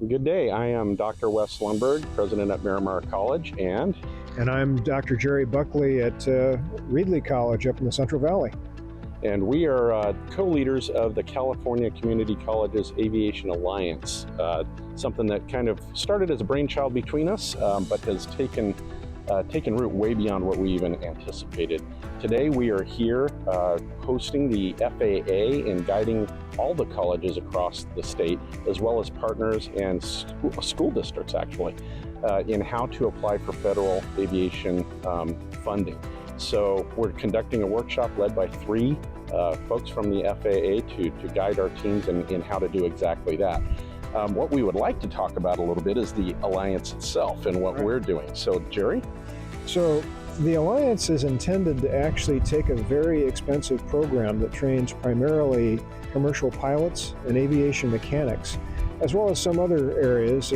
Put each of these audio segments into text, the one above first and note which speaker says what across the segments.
Speaker 1: Good day. I am Dr. Wes Lundburg, president at Miramar College, and
Speaker 2: I'm Dr. Jerry Buckley at Reedley College up in the Central Valley.
Speaker 1: And we are co-leaders of the California Community Colleges Aviation Alliance, something that kind of started as a brainchild between us, but has taken root way beyond what we even anticipated. Today we are here hosting the FAA and guiding all the colleges across the state, as well as partners and school districts actually, in how to apply for federal aviation funding. So we're conducting a workshop led by three folks from the FAA to guide our teams in how to do exactly that. What we would like to talk about a little bit is the Alliance itself and what we're doing. So Jerry?
Speaker 2: So the Alliance is intended to actually take a very expensive program that trains primarily commercial pilots and aviation mechanics, as well as some other areas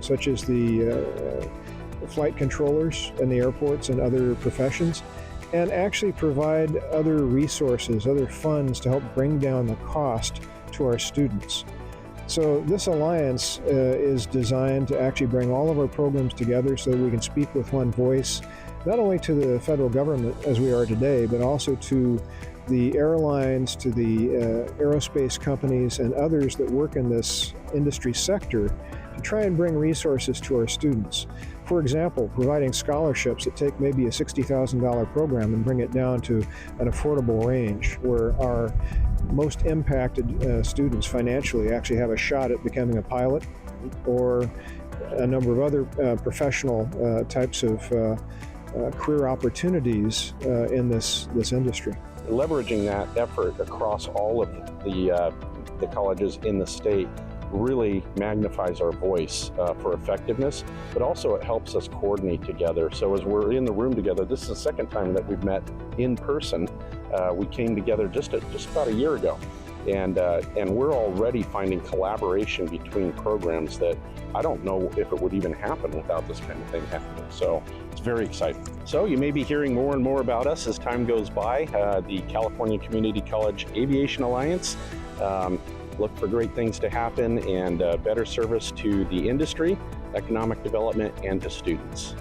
Speaker 2: such as the flight controllers in the airports and other professions, and actually provide other resources, other funds to help bring down the cost to our students. So this alliance is designed to actually bring all of our programs together so that we can speak with one voice, not only to the federal government as we are today, but also to the airlines, to the aerospace companies and others that work in this industry sector to try and bring resources to our students. For example, providing scholarships that take maybe a $60,000 program and bring it down to an affordable range where our most impacted students financially actually have a shot at becoming a pilot or a number of other professional types of career opportunities in this industry.
Speaker 1: Leveraging that effort across all of the colleges in the state really magnifies our voice for effectiveness, but also it helps us coordinate together. So as we're in the room together, this is the second time that we've met in person. We came together just about a year ago, and we're already finding collaboration between programs that I don't know if it would even happen without this kind of thing happening. So it's very exciting. So you may be hearing more and more about us as time goes by. The California Community College Aviation Alliance. Look for great things to happen and better service to the industry, economic development, and to students.